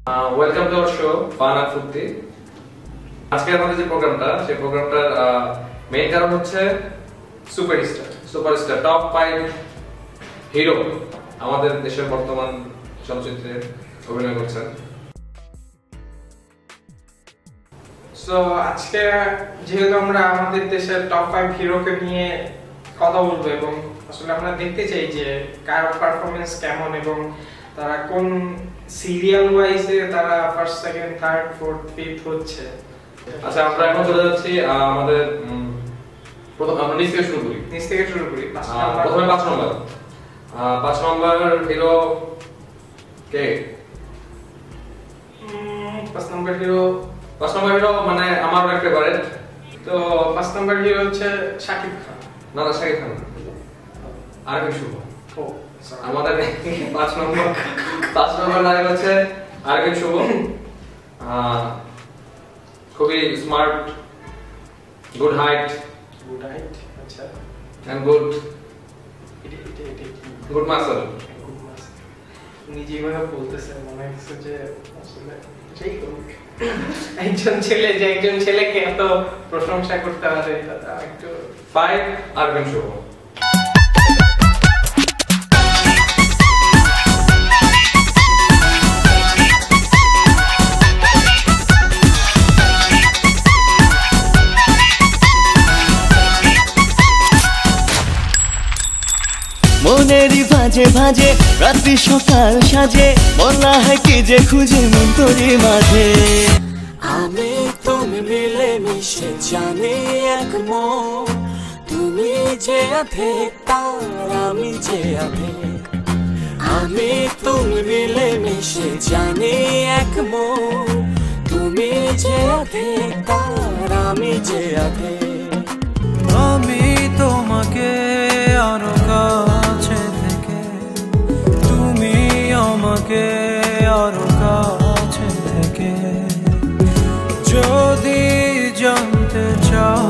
Welcome to our show fun আর ফুর্তি। আজকে আমাদের যে প্রোগ্রামটা সেই প্রোগ্রামটার মেইন কারণ হচ্ছে সুপারস্টার টপ 5 হিরো আমাদের দেশের বর্তমান চলচ্চিত্রে অভিনয় করছেন। সো আজকে যেহেতু আমরা আমাদের দেশের টপ 5 হিরোকে নিয়ে কথা বলবো এবং আসলে আমরা দেখতে চাই যে কার পারফরম্যান্স কেমন এবং তারা কোন সিরিয়াল ওয়াইজে তারা first second third fourth fifth হচ্ছে। আচ্ছা, আমরা এখন চলে যাচ্ছি আমাদের প্রথম আমরা নিচ থেকে শুরু করি। প্রথমে 5 নম্বর হিরো কে? 5 নম্বর হিরো মানে আমার একটা ফেভারিট। তো 5 নম্বর হিরো হচ্ছে শাকিব খান। না, শাকিব খান আর কি শুভ। আমাদের 5 নম্বর নায়ক হচ্ছে আরকে শুভ। খুবই স্মার্ট, গুড হাইট, আচ্ছা, এন্ড গুড মাসল। নিজেই ভাবে বলতেছে, মনে হচ্ছে যে আসলে যেই হোক একজন ছেলেকে এত প্রশংসা করতে পারে তা একটু 5 আরকে শুভ। মনেরই ভাজে ভাজে রাত্রি সকাল সাজে, বলা হয় কি যে খুঁজে মন তোরে মাঝে। আমি তুমি মিলে মিশে জানি এক মন, তুমি যে আধেক তার আমি যে আধেক। আমি তুমি মিলে মিশে জানি এক মন, তুমি যে আধেক তার আমি যে আধেক। আমি তোমাকে আরো কাছে থেকে, তুমি আমাকে আরো কাছে থেকে যদি জানতে চাও,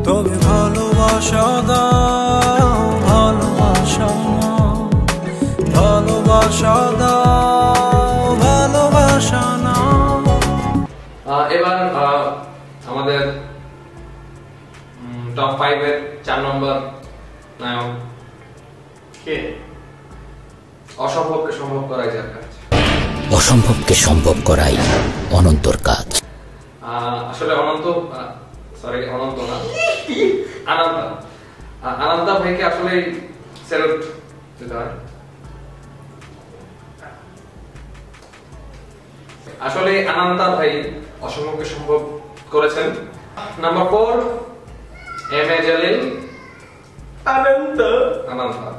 তবে ভালোবাসা দাও, ভালোবাসা দাও, ভালোবাসা নাও। এবার আমাদের টপ 5 এর 4 নম্বর নায়ক কে? অসম্ভবকে সম্ভব করাই যার কাজ। অসম্ভবকে সম্ভব করাই অনন্তর কাজ। আসলে অনন্ত না, আনন্তা ভাইকে আসলে স্যালুট দিতে হয়। আসলে আনন্তা ভাই অসম্ভবকে সম্ভব করেছেন। Number 4 M A Jalil. আনন্তা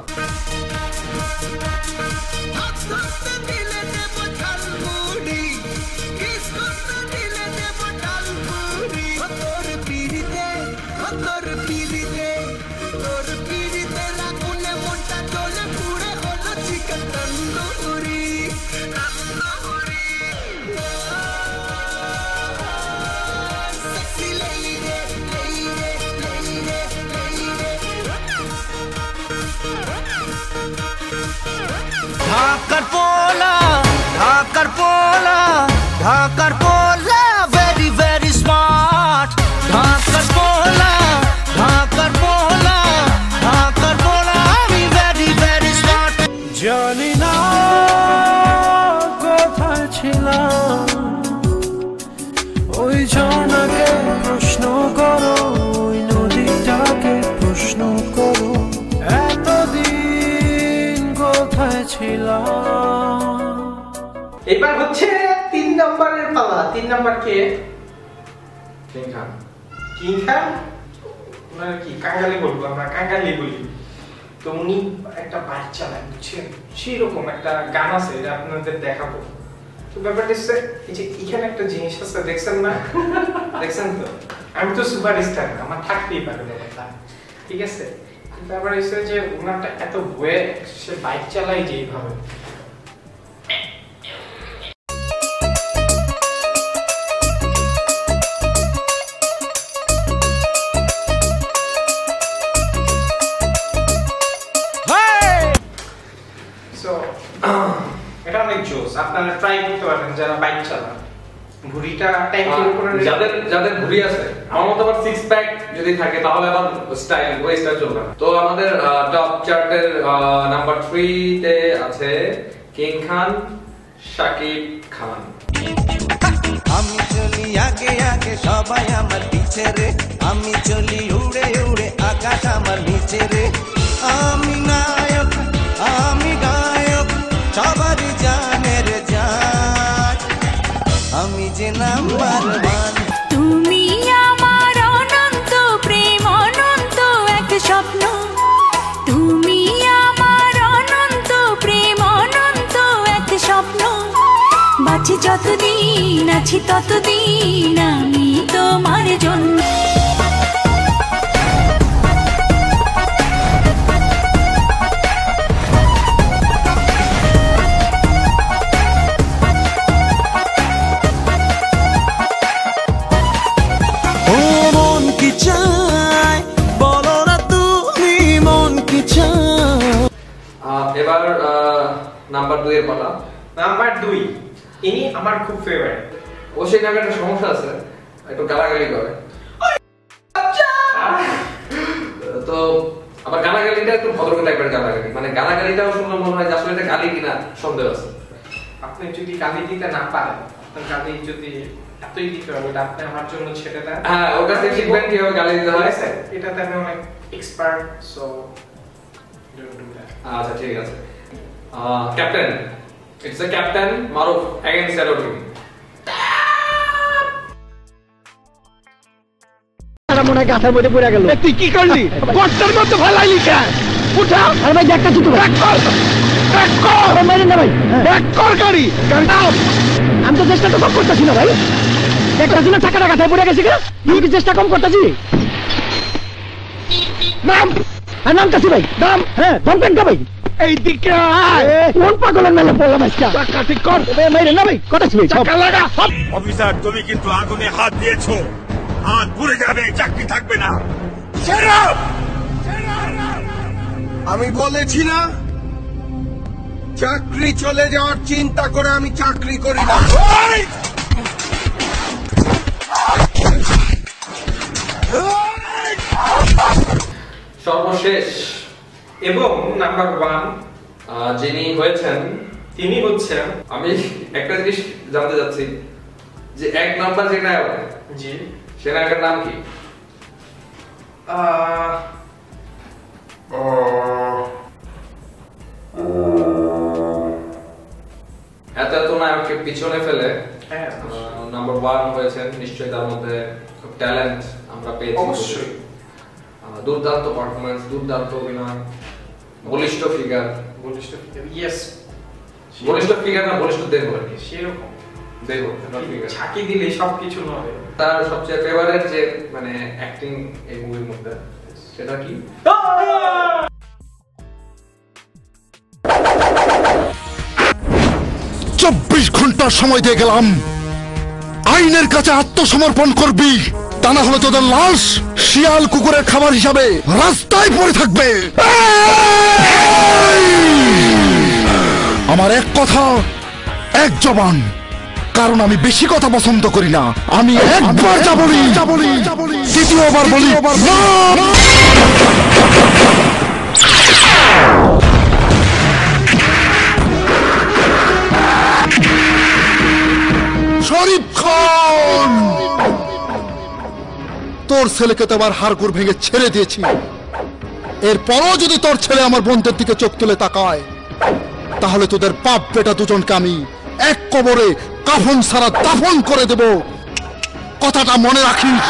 ঢাকার পোলা ভেরি ভেরি স্মার্ট। ঢাকার পোলা আমি ভেরি ভেরি স্মার্ট। জানি না কোথায় ছিলাম, ওই ঝর্ণাকে প্রশ্ন করো, ওই নদীটাকে প্রশ্ন করো, এতদিন কোথায় ছিলাম। এবার হচ্ছে 3 নম্বরের পালা। 3 নম্বর কে? কিং খান। ওনার কি কাঙ্গালি বলবো, আমরা কাঙ্গালি বলি। তো উনি একটা বাইক চালায়, বুঝছেন? সেরকম একটা গান আছে, এটা আপনাদের দেখাবো। তো ব্যাপারটা হচ্ছে এই যে এখানে একটা জিনিস আছে, দেখছেন না? দেখছেন তো? আমি তো সুপারস্টার, আমার থাকতেই পারে ব্যাপারটা, ঠিক আছে? ব্যাপার হচ্ছে যে ওনারটা এত বয়ে সে বাইক চালায় যেইভাবে। এটা অনেক জোর। জোস, আপনারা ট্রাই করতে পারেন যারা বাইক চালান। ভুঁড়িটা ট্যাঙ্কের উপরে যাদের ভুঁড়ি আছে, আমার মতো আবার 6 প্যাক যদি থাকে তাহলে আবার স্টাইল চলবে না। তো আমাদের টপ চার্টের নাম্বার 3 তে আছে কিং খান শাকিব খান। আমি চলি আগে আগে সবাই আমার পিছে রে, আমি চলি উড়ে উড়ে আকাশ আমার নিচে রে। আমি নায়ক আমি গায়ক সবারই জানের জান, আমি যে নাম্বার 1। তুমি আমার অনন্ত প্রেম, অনন্ত এক স্বপ্ন। তুমি আমার অনন্ত প্রেম, অনন্ত এক স্বপ্ন। বাঁচি যতদিন আছি ততদিন আমি তোমার জন্য। ও মন কি চায় বলো না তুমি, মন কি চায়। এবার নাম্বার 2 এর পালা। নাম্বার 2 ইনি আমার খুব ফেভারিট। ও সেখানে একটা সমস্যা আছে, একটু গালাগালি করে। তো আবার গালাগালিটা একটু ভদ্র টাইপের গালাগালি, মানে গালাগালিটাও শুনলে মনে হয় যে আসলে এটা গালি কিনা সন্দেহ আছে। আপনি যদি গালি দিতে না পারেন, আপনার গালি যদি এতই দিতে হবে এটা আপনি আমার জন্য ছেড়ে দেন। হ্যাঁ, ওর কাছে শিখবেন কিভাবে গালি দিতে হয়। এটাতে আমি অনেক expert, so don't do that. আচ্ছা ঠিক আছে। Captain, it's the captain Maruf against saluting. মনে গাছের মধ্যে পড়ে গেল। তুই কি করলি? গর্তের মধ্যে ফেলাইলি কেন? উঠা। আরে ভাই ব্যাগটা ছুটু ব্যাক কর, ব্যাক কর। মেরে না ভাই, ব্যাক কর গাড়ি। আমি তো চেষ্টা তো কম করতেছি না ভাই, একটা দিনে টাকাটা গাথায় পড়ে গেছি কেন? তুই কি চেষ্টা কম করতেছি? নাম আর নামতেছি ভাই, নাম। হ্যাঁ ধমকেন কা ভাই? এইদিকে আয়। কোন পাগলের মেলে পড়লাম আজকে? টাকা ঠিক কর। মেরে না ভাই, কটাছি ভাই? টাকা লাগা। অফিসার, তুমি কিন্তু আগুনে হাত দিয়েছো, হাত পুড়ে যাবে, চাকরি থাকবে না। আমি বলেছি না চাকরি চলে যাওয়ার চিন্তা করে আমি চাকরি করি না। সর্বশেষ এবং নাম্বার 1 যিনি হয়েছেন, তিনি হচ্ছেন, আমি একটা জিনিস জানতে চাচ্ছি যে 1 নাম্বার যে নায়ক, জি সে নায়কের নাম কি? এত এত নায়ককে পিছনে ফেলে হ্যাঁ নাম্বার 1 হয়েছেন, নিশ্চয়ই তার মধ্যে খুব ট্যালেন্ট আমরা পেয়েছি। অবশ্যই দুর্দান্ত পারফরম্যান্স, দুর্দান্ত অভিনয়, বলিষ্ঠ ফিগার। বলিষ্ঠ ফিগার, ইয়েস। বলিষ্ঠ ফিগার না, বলিষ্ঠ দেহ আর কি। সেরকম দেহ না ফিগার। ছাকি দিলে সবকিছু নয়। তার সবচেয়ে ফেভারিট যে মানে অ্যাক্টিং এই মুভির মধ্যে, সেটা কি? 24 ঘন্টা সময় দিয়ে গেলাম, আইনের কাছে আত্মসমর্পণ করবি, তা না হলে তোদের লাশ শিয়াল কুকুরের খাবার হিসাবে রাস্তায় পড়ে থাকবে। আমার এক কথা এক জবান, কারণ আমি বেশি কথা পছন্দ করি না। আমি একবার যা বলি দ্বিতীয়বার বলি না। শরীফ খান, তোর ছেলেকে তো আবার হাড়গোড় ভেঙে ছেড়ে দিয়েছি, এরপরও যদি তোর ছেলে আমার বোনদের দিকে চোখ তুলে তাকায়, তাহলে তোদের বাপ বেটা দুজনকে আমি এক কবরে কাফন ছাড়া দাফন করে দেব, কথাটা মনে রাখিস।